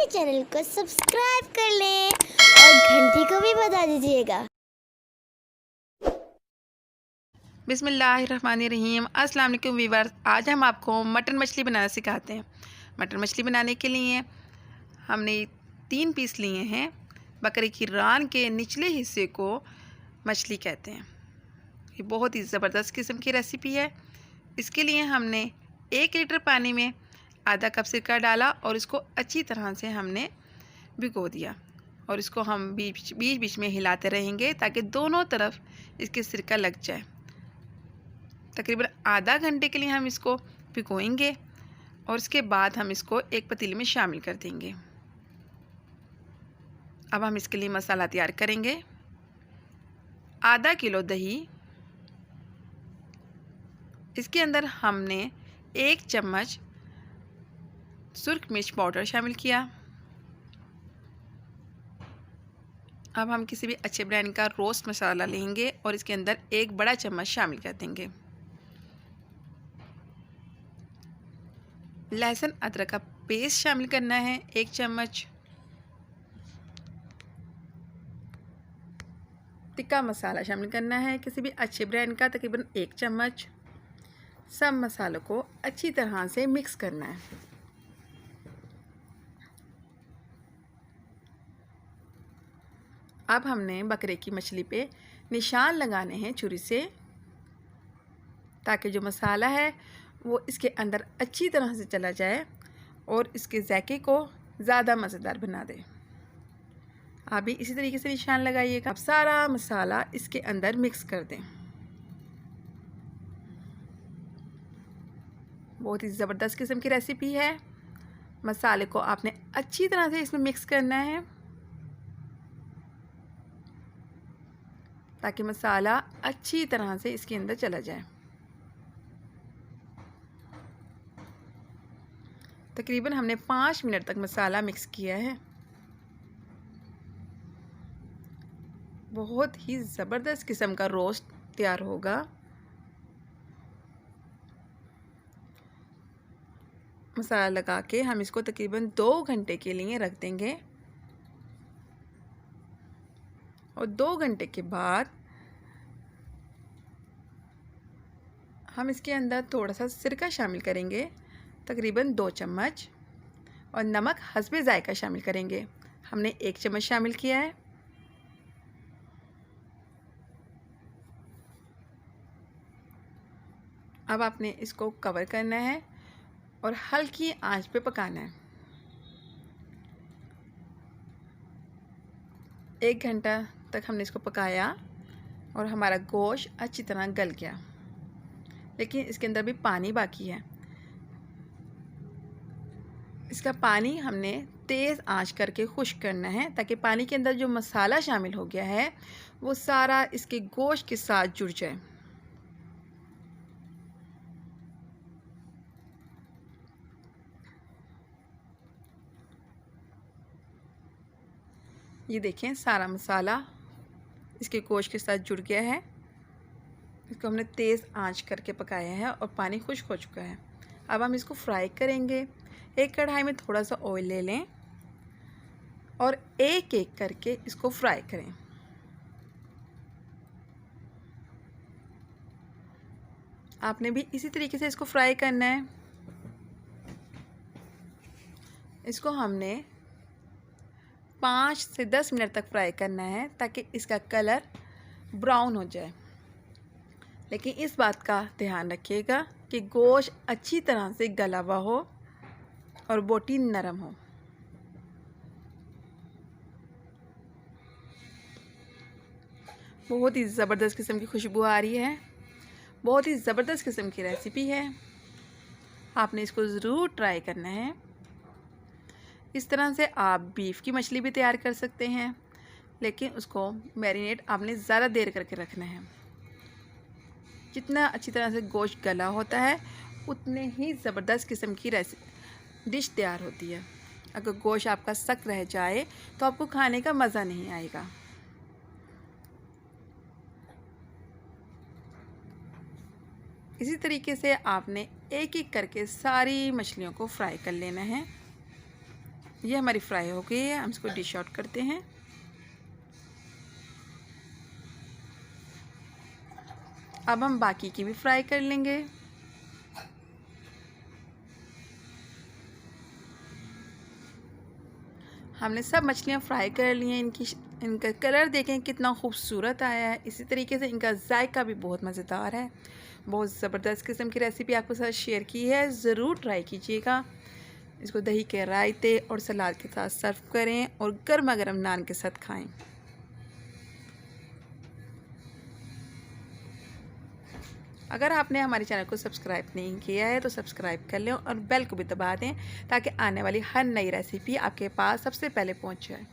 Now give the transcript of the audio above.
Channel को subscribe कर लें और घंटी को भी बजा दीजिएगा। बिस्मिल्लाहिर्रहमानिर्रहीम। अस्सलाम वालेकुम वीवर्स। आज हम आपको मटन मछली बनाना सिखाते हैं। मटन मछली बनाने के लिए हमने 3 पीस लिए हैं। बकरे की रान के निचले हिस्से को मछली कहते हैं। ये बहुत ही ज़बरदस्त किस्म की रेसिपी है। इसके लिए हमने 1 लीटर पानी में आधा कप सिरका डाला और इसको अच्छी तरह से हमने भिगो दिया और इसको हम बीच बीच में हिलाते रहेंगे ताकि दोनों तरफ इसके सिरका लग जाए। तकरीबन आधा घंटे के लिए हम इसको भिगोएंगे और उसके बाद हम इसको एक पतीले में शामिल कर देंगे। अब हम इसके लिए मसाला तैयार करेंगे। आधा किलो दही, इसके अंदर हमने 1 चम्मच सुर्ख मिर्च पाउडर शामिल किया। अब हम किसी भी अच्छे ब्रांड का रोस्ट मसाला लेंगे और इसके अंदर 1 बड़ा चम्मच शामिल कर देंगे। लहसुन अदरक का पेस्ट शामिल करना है 1 चम्मच। टिक्का मसाला शामिल करना है किसी भी अच्छे ब्रांड का, तकरीबन 1 चम्मच। सब मसालों को अच्छी तरह से मिक्स करना है। अब हमने बकरे की मछली पे निशान लगाने हैं छुरी से, ताकि जो मसाला है वो इसके अंदर अच्छी तरह से चला जाए और इसके जायके को ज़्यादा मज़ेदार बना दे। आप भी इसी तरीके से निशान लगाइएगा। अब सारा मसाला इसके अंदर मिक्स कर दें। बहुत ही ज़बरदस्त किस्म की रेसिपी है। मसाले को आपने अच्छी तरह से इसमें मिक्स करना है ताकि मसाला अच्छी तरह से इसके अंदर चला जाए। तकरीबन हमने 5 मिनट तक मसाला मिक्स किया है। बहुत ही ज़बरदस्त किस्म का रोस्ट तैयार होगा। मसाला लगा के हम इसको तकरीबन 2 घंटे के लिए रख देंगे और 2 घंटे के बाद हम इसके अंदर थोड़ा सा सिरका शामिल करेंगे, तकरीबन 2 चम्मच, और नमक हस्बे जायका शामिल करेंगे। हमने 1 चम्मच शामिल किया है। अब आपने इसको कवर करना है और हल्की आंच पे पकाना है। 1 घंटा तक हमने इसको पकाया और हमारा गोश्त अच्छी तरह गल गया, लेकिन इसके अंदर भी पानी बाकी है। इसका पानी हमने तेज़ आंच करके खुश्क करना है ताकि पानी के अंदर जो मसाला शामिल हो गया है वो सारा इसके गोश्त के साथ जुड़ जाए। ये देखें, सारा मसाला इसके गोश्त के साथ जुड़ गया है। इसको हमने तेज़ आंच करके पकाया है और पानी खुश्क हो चुका है। अब हम इसको फ्राई करेंगे। एक कढ़ाई में थोड़ा सा ऑयल ले लें और एक एक करके इसको फ्राई करें। आपने भी इसी तरीके से इसको फ्राई करना है। इसको हमने 5 से 10 मिनट तक फ्राई करना है ताकि इसका कलर ब्राउन हो जाए। लेकिन इस बात का ध्यान रखिएगा कि गोश्त अच्छी तरह से गला हुआ हो और बोटी नरम हो। बहुत ही ज़बरदस्त किस्म की खुशबू आ रही है। बहुत ही ज़बरदस्त किस्म की रेसिपी है। आपने इसको ज़रूर ट्राई करना है। इस तरह से आप बीफ की मछली भी तैयार कर सकते हैं, लेकिन उसको मैरिनेट आपने ज़्यादा देर करके रखना है। जितना अच्छी तरह से गोश्त गला होता है उतने ही ज़बरदस्त किस्म की डिश तैयार होती है। अगर गोश्त आपका सख्त रह जाए तो आपको खाने का मज़ा नहीं आएगा। इसी तरीके से आपने एक एक करके सारी मछलियों को फ्राई कर लेना है। ये हमारी फ्राई हो गई है, हम इसको डिश आउट करते हैं। अब हम बाकी की भी फ्राई कर लेंगे। हमने सब मछलियाँ फ्राई कर ली हैं। इनका कलर देखें कितना खूबसूरत आया है। इसी तरीके से इनका जायका भी बहुत मज़ेदार है। बहुत ज़बरदस्त किस्म की रेसिपी आपके साथ शेयर की है, ज़रूर ट्राई कीजिएगा। इसको दही के रायते और सलाद के साथ सर्व करें और गर्मा गर्म नान के साथ खाएं। अगर आपने हमारे चैनल को सब्सक्राइब नहीं किया है तो सब्सक्राइब कर लें और बेल को भी दबा दें ताकि आने वाली हर नई रेसिपी आपके पास सबसे पहले पहुंच जाए।